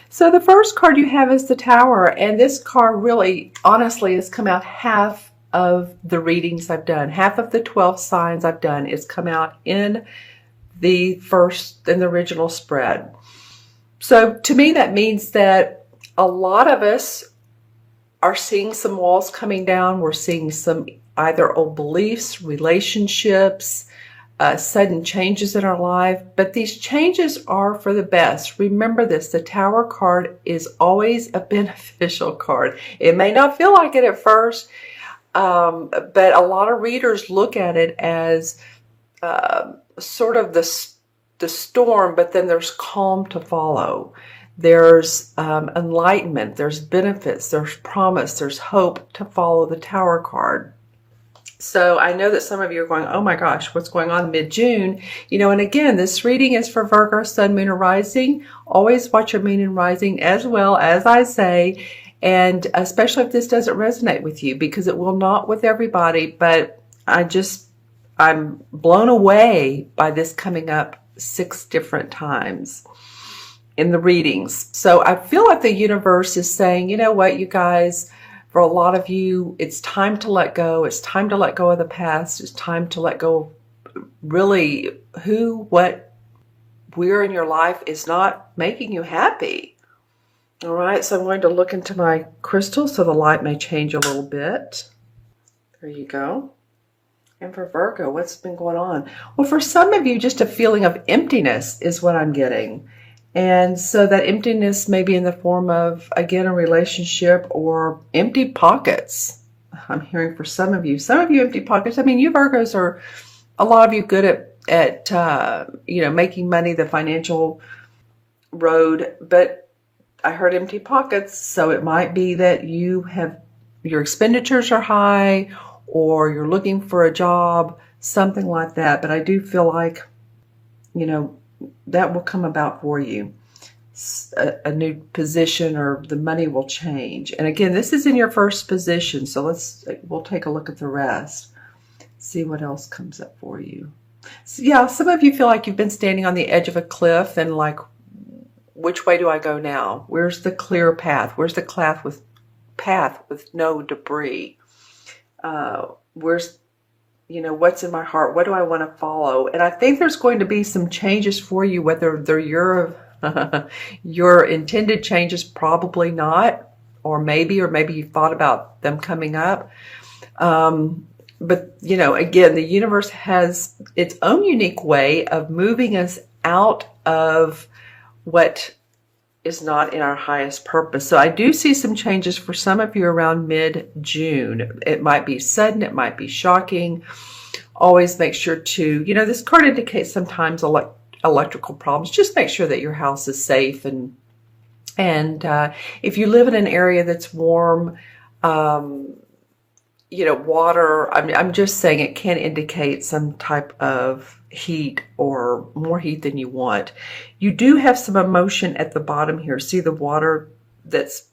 So the first card you have is the Tower, and this card really, honestly, has come out half of the readings I've done. Half of the 12 signs I've done is come out in the original spread. So to me, that means that a lot of us are seeing some walls coming down. We're seeing some either old beliefs, relationships, sudden changes in our life, but these changes are for the best. Remember this, the Tower card is always a beneficial card. It may not feel like it at first, but a lot of readers look at it as sort of the storm, but then there's calm to follow. There's enlightenment, there's benefits, there's promise, there's hope to follow the Tower card. So I know that some of you are going, oh my gosh, what's going on mid-June? You know, and again, this reading is for Virgo, Sun, Moon, or Rising. Always watch your Moon and Rising as well, as I say, and especially if this doesn't resonate with you, because it will not with everybody, but I'm blown away by this coming up 6 different times in the readings. So I feel like the universe is saying, you know what, you guys, for a lot of you, it's time to let go. It's time to let go of the past. It's time to let go of really what, where in your life is not making you happy. All right, so I'm going to look into my crystal so the light may change a little bit. There you go. And for Virgo, what's been going on? Well, for some of you, just a feeling of emptiness is what I'm getting. And so that emptiness may be in the form of, again, a relationship or empty pockets. I'm hearing for some of you empty pockets. I mean, you Virgos are, a lot of you good at making money, the financial road, but I heard empty pockets. So it might be that your expenditures are high, or you're looking for a job, something like that. But I do feel like, that will come about for you. A new position, or the money will change. And again, this is in your first position. So we'll take a look at the rest. See what else comes up for you. So yeah, some of you feel like you've been standing on the edge of a cliff and like, which way do I go now? Where's the clear path? Where's the path with no debris? Where's what's in my heart? What do I want to follow? And I think there's going to be some changes for you, whether they're your intended changes, probably not, or maybe you thought about them coming up. But, again, the universe has its own unique way of moving us out of what is not in our highest purpose. So I do see some changes for some of you around mid-June. It might be sudden, it might be shocking. Always make sure to, this card indicates sometimes electrical problems. Just make sure that your house is safe. And if you live in an area that's warm, water, I'm just saying it can indicate some type of heat or more heat than you want. You do have some emotion at the bottom here. See the water that's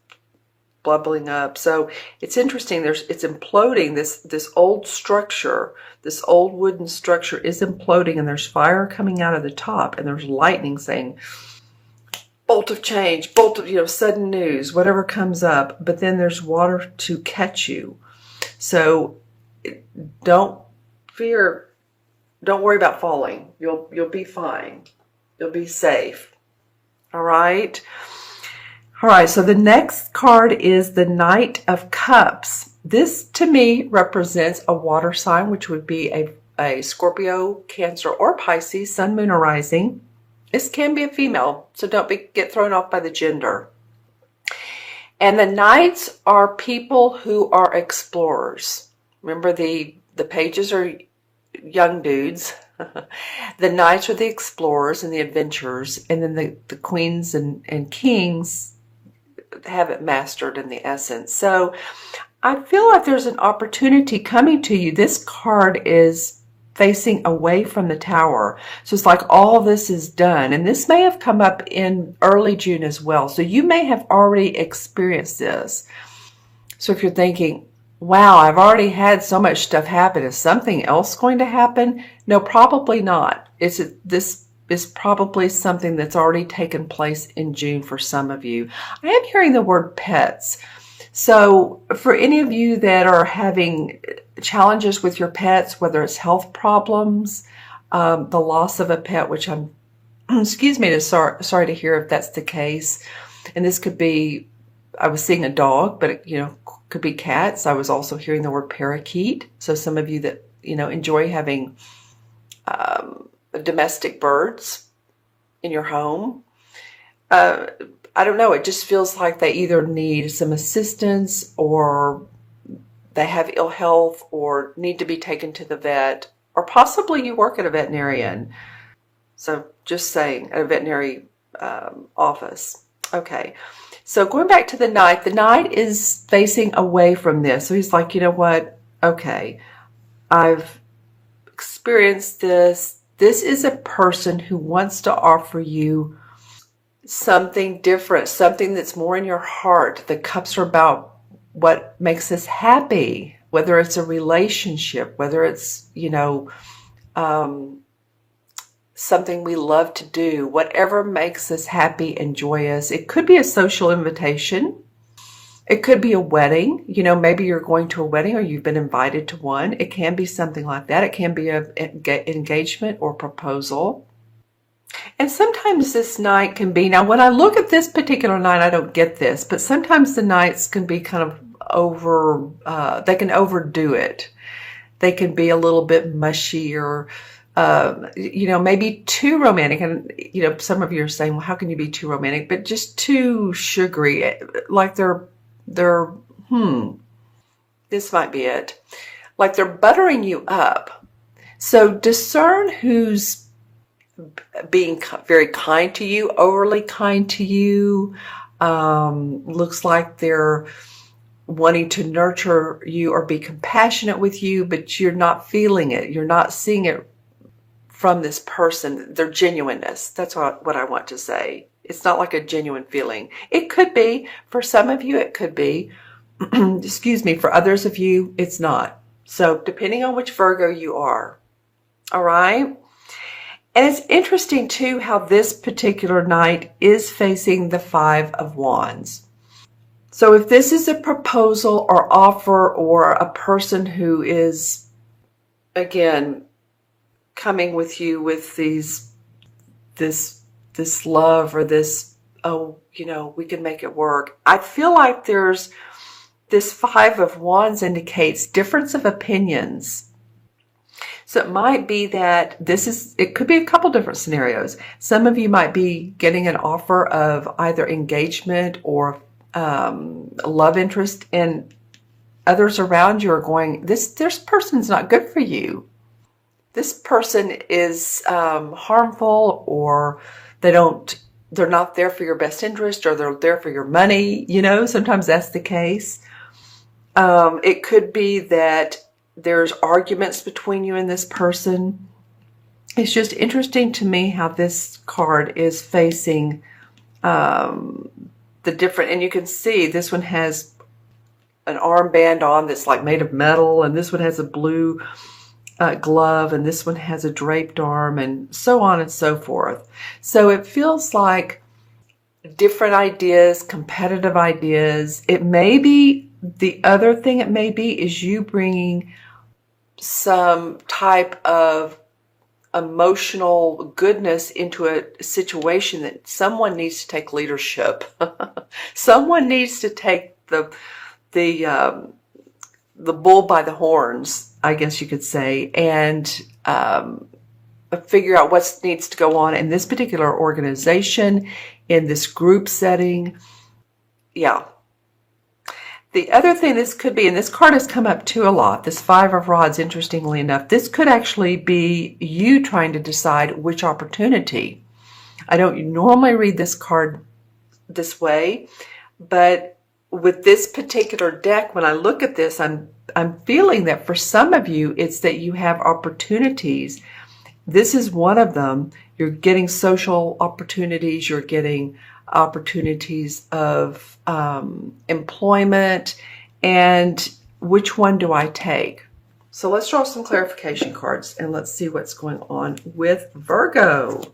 bubbling up. So it's interesting. It's imploding. This old structure, this old wooden structure is imploding, and there's fire coming out of the top, and there's lightning saying, bolt of change, bolt of, sudden news, whatever comes up. But then there's water to catch you. So don't fear. Don't worry about falling. You'll be fine. You'll be safe. All right. All right. So the next card is the Knight of Cups. This to me represents a water sign, which would be a Scorpio, Cancer, or Pisces, Sun, Moon, or Rising. This can be a female, so don't get thrown off by the gender. And the Knights are people who are explorers. Remember, the pages are young dudes. The Knights are the explorers and the adventurers, and then the queens and kings have it mastered in the essence. So I feel like there's an opportunity coming to you. This card is facing away from the Tower. So it's like all this is done. And this may have come up in early June as well. So you may have already experienced this. So if you're thinking, wow, I've already had so much stuff happen, is something else going to happen? No, probably not. This is probably something that's already taken place in June for some of you. I am hearing the word pets. So for any of you that are having challenges with your pets, whether it's health problems, the loss of a pet, which I'm, excuse me, sorry to hear if that's the case. And this could be, I was seeing a dog, but it, could be cats. I was also hearing the word parakeet. So some of you that, enjoy having domestic birds in your home. I don't know. It just feels like they either need some assistance or they have ill health or need to be taken to the vet, or possibly you work at a veterinarian. So just saying, at a veterinary office. Okay. So going back to the Knight is facing away from this. So he's like, you know what? Okay. I've experienced this. This is a person who wants to offer you something different, something that's more in your heart. The cups are about what makes us happy, whether it's a relationship, whether it's, something we love to do, whatever makes us happy and joyous. It could be a social invitation. It could be a wedding. Maybe you're going to a wedding or you've been invited to one. It can be something like that. It can be an engagement or proposal. And sometimes this Knight can be, now when I look at this particular Knight, I don't get this, but sometimes the Knights can be kind of they can overdo it. They can be a little bit mushy or, maybe too romantic. And, some of you are saying, well, how can you be too romantic? But just too sugary, like this might be it. Like they're buttering you up. So discern who's being very kind to you, overly kind to you. Looks like they're wanting to nurture you or be compassionate with you, but you're not feeling it. You're not seeing it from this person, their genuineness. That's what I want to say. It's not like a genuine feeling. It could be. For some of you, it could be. Excuse me. For others of you, it's not. So depending on which Virgo you are. All right. And it's interesting, too, how this particular Knight is facing the Five of Wands. So if this is a proposal or offer or a person who is, again, coming with you with this love or this, we can make it work. I feel like there's this Five of Wands indicates difference of opinions. So it might be that it could be a couple different scenarios. Some of you might be getting an offer of either engagement or love interest, and others around you are going, this person's not good for you. This person is harmful, or they're not there for your best interest, or they're there for your money. Sometimes that's the case. It could be that there's arguments between you and this person. It's just interesting to me how this card is facing the different, and you can see this one has an armband on that's like made of metal, and this one has a blue glove, and this one has a draped arm, and so on and so forth. So it feels like different ideas, competitive ideas. It may be, the other thing it may be is you bringing some type of emotional goodness into a situation that someone needs to take leadership. Someone needs to take the bull by the horns, I guess you could say, and figure out what needs to go on in this particular organization, in this group setting. Yeah. The other thing this could be, and this card has come up too a lot, this Five of Rods, interestingly enough, this could actually be you trying to decide which opportunity. I don't normally read this card this way, but with this particular deck, when I look at this, I'm feeling that for some of you, it's that you have opportunities. This is one of them. You're getting social opportunities. You're getting opportunities of employment. And which one do I take? So let's draw some clarification cards and let's see what's going on with Virgo.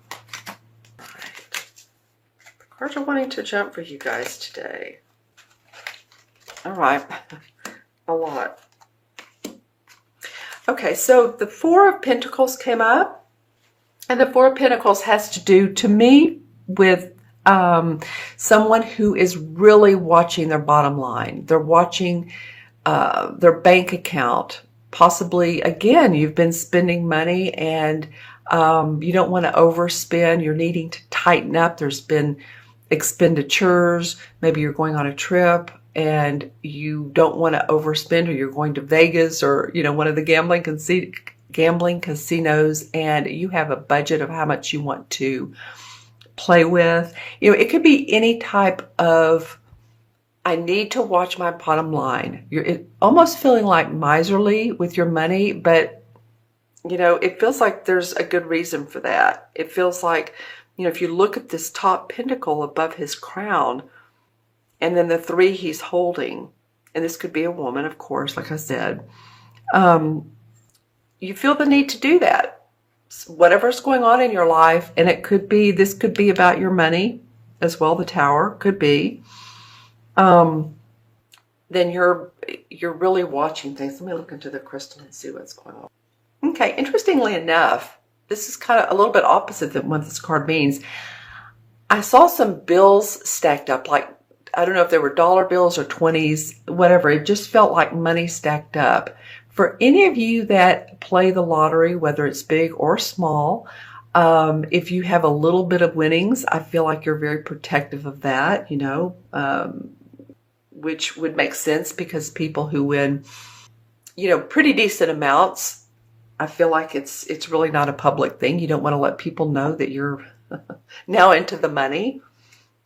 Cards are wanting to jump for you guys today. All right. A lot. Okay, so the Four of Pentacles came up. And the Four of Pentacles has to do, to me, with someone who is really watching their bottom line. They're watching their bank account. Possibly, again, you've been spending money and you don't want to overspend. You're needing to tighten up. There's been expenditures. Maybe you're going on a trip and you don't want to overspend, or you're going to Vegas or, you know, one of the gambling casinos, and you have a budget of how much you want to play with. You know, it could be any type of, I need to watch my bottom line. You're almost feeling like miserly with your money, but, you know, it feels like there's a good reason for that. It feels like, you know, if you look at this top pentacle above his crown, and then the three he's holding, and this could be a woman, of course, like I said, you feel the need to do that. Whatever's going on in your life, and it could be, this could be about your money as well, the Tower could be, then you're really watching things. Let me look into the crystal and see what's going on. Okay, interestingly enough, this is kind of a little bit opposite than what this card means. I saw some bills stacked up, like, I don't know if they were dollar bills or 20s, whatever. It just felt like money stacked up. For any of you that play the lottery, whether it's big or small, if you have a little bit of winnings, I feel like you're very protective of that, you know, which would make sense because people who win, you know, pretty decent amounts, I feel like it's really not a public thing. You don't want to let people know that you're now into the money.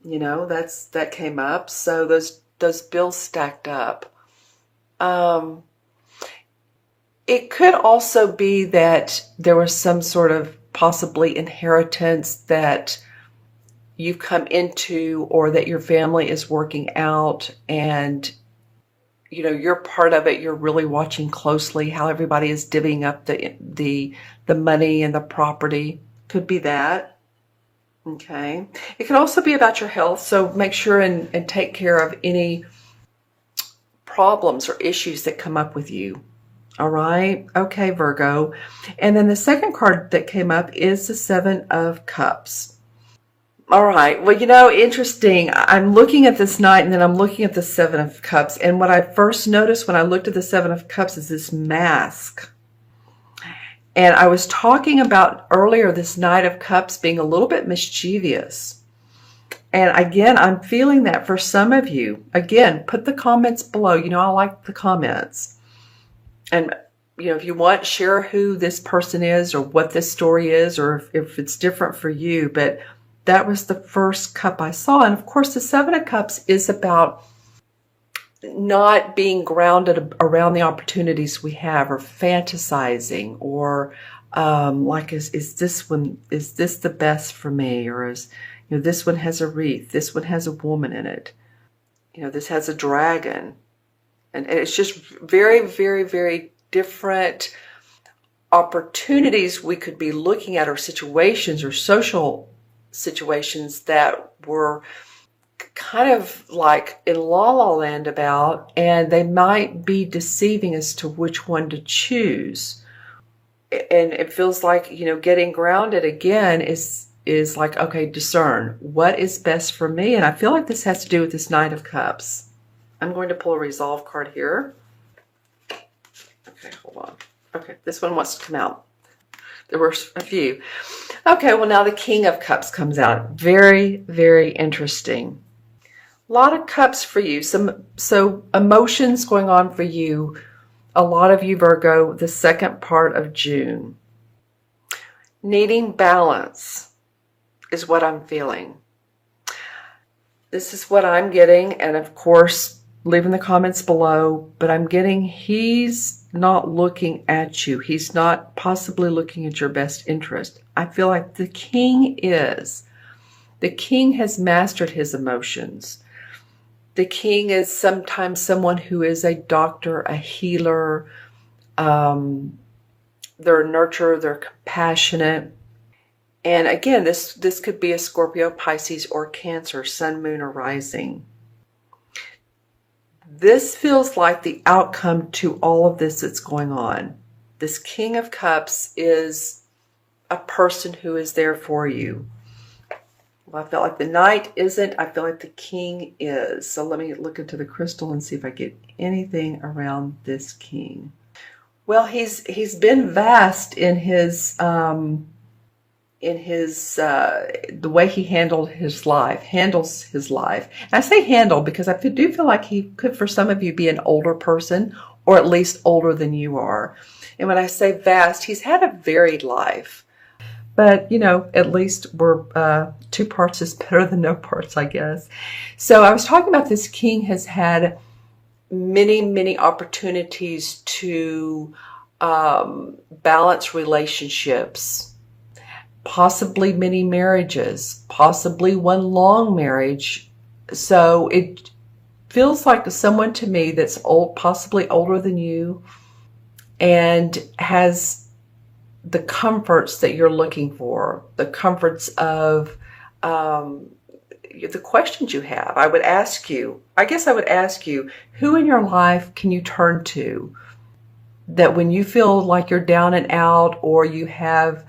You know, that came up. So those bills stacked up. It could also be that there was some sort of possibly inheritance that you've come into, or that your family is working out, and, you know, you're part of it. You're really watching closely how everybody is divvying up the money and the property. Could be that. Okay. It could also be about your health. So make sure and take care of any problems or issues that come up with you. All right. Okay, Virgo. And then the second card that came up is the Seven of Cups. All right. Well, you know, interesting. I'm looking at this knight and then I'm looking at the Seven of Cups. And what I first noticed when I looked at the Seven of Cups is this mask. And I was talking about earlier this Knight of Cups being a little bit mischievous. And again, I'm feeling that for some of you. Again, put the comments below. You know, I like the comments. And, you know, if you want, share who this person is or what this story is, or if it's different for you. But that was the first cup I saw. And of course, the Seven of Cups is about not being grounded around the opportunities we have, or fantasizing, or like, is this the best for me? Or is, you know, this one has a wreath, this one has a woman in it, you know, this has a dragon. And it's just very, very, very different opportunities we could be looking at, or situations or social situations that were kind of like in la la land about, and they might be deceiving as to which one to choose. And it feels like, you know, getting grounded again is like, okay, discern what is best for me. And I feel like this has to do with this Knight of Cups. I'm going to pull a resolve card here. Okay, hold on. Okay, this one wants to come out. There were a few. Okay, well, now the King of Cups comes out. Very, very interesting. A lot of cups for you. So emotions going on for you. A lot of you, Virgo, the second part of June. Needing balance is what I'm feeling. This is what I'm getting. And of course, leave in the comments below. But I'm getting, he's not looking at you. He's not possibly looking at your best interest. I feel like the king is. The king has mastered his emotions. The king is sometimes someone who is a doctor, a healer. They're a nurturer, they're compassionate. And again, this could be a Scorpio, Pisces, or Cancer, sun, moon, or rising. This feels like the outcome to all of this that's going on. This King of Cups is a person who is there for you. Well, I felt like the Knight isn't. I feel like the King is. So let me look into the crystal and see if I get anything around this King. Well, he's been vast in his the way he handles his life. And I say handle because I do feel like he could, for some of you, be an older person, or at least older than you are. And when I say vast, he's had a varied life. But, you know, at least we're 2 parts is better than no parts, I guess. So I was talking about this King has had many, many opportunities to balance relationships, possibly many marriages, possibly one long marriage. So it feels like someone to me that's old, possibly older than you, and has the comforts that you're looking for, the comforts of the questions you have. I guess I would ask you, who in your life can you turn to that when you feel like you're down and out, or you have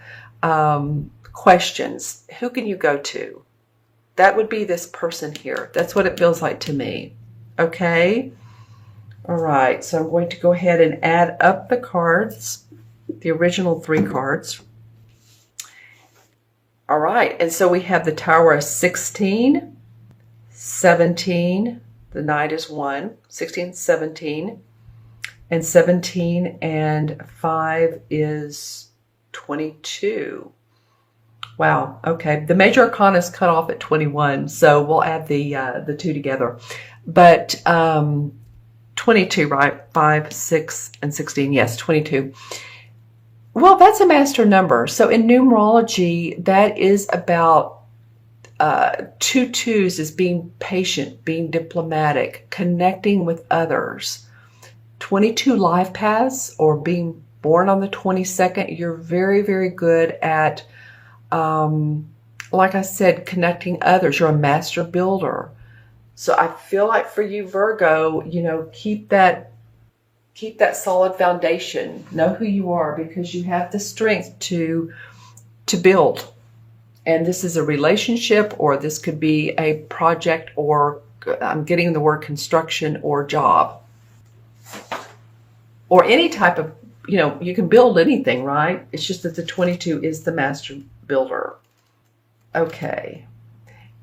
questions, who can you go to? That would be this person here. That's what it feels like to me. Okay? All right, so I'm going to go ahead and add up the cards, the original 3 cards. All right, and so we have the Tower of 16, 17, the Knight is 1, 16, 17, and 17 and 5 is 22. Wow, okay. The major arcana is cut off at 21, so we'll add the 2 together. But 22, right? 5, 6, and 16. Yes, 22. Well, that's a master number. So in numerology, that is about 2 twos is being patient, being diplomatic, connecting with others. 22 life paths, or being born on the 22nd, you're very, very good at, like I said, connecting others. You're a master builder. So I feel like for you, Virgo, you know, keep that solid foundation. Know who you are, because you have the strength to build. And this is a relationship, or this could be a project, or I'm getting the word construction, or job, or any type of, you know, you can build anything, right? It's just that the 22 is the master builder. Okay.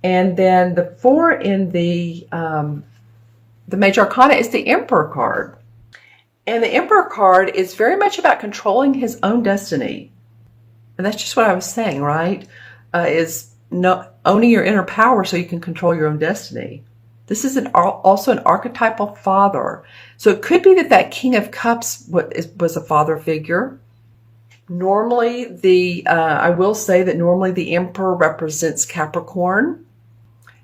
And then the 4 in the major arcana is the Emperor card. And the Emperor card is very much about controlling his own destiny. And that's just what I was saying, right? Is owning your inner power so you can control your own destiny. This is also an archetypal father. So it could be that King of Cups was a father figure. Normally, I will say that normally the Emperor represents Capricorn.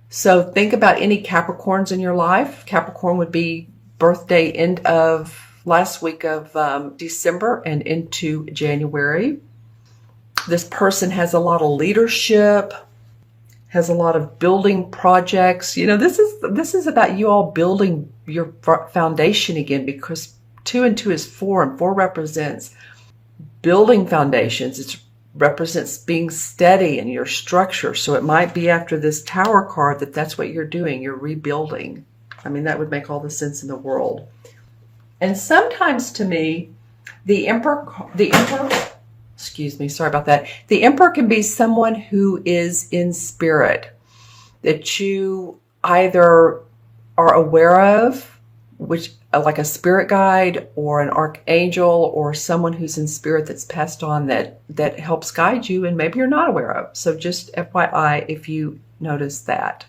So think about any Capricorns in your life. Capricorn would be birthday end of last week of December and into January. This person has a lot of leadership, has a lot of building projects. You know, this is about you all building your foundation again, because 2 and 2 is 4, and 4 represents building foundations. It represents being steady in your structure. So it might be after this Tower card that's what you're doing. You're rebuilding. I mean, that would make all the sense in the world. And sometimes to me, the Emperor, excuse me, sorry about that. The Emperor can be someone who is in spirit, that you either are aware of, which like a spirit guide or an archangel or someone who's in spirit that's passed on that helps guide you, and maybe you're not aware of. So just FYI if you notice that.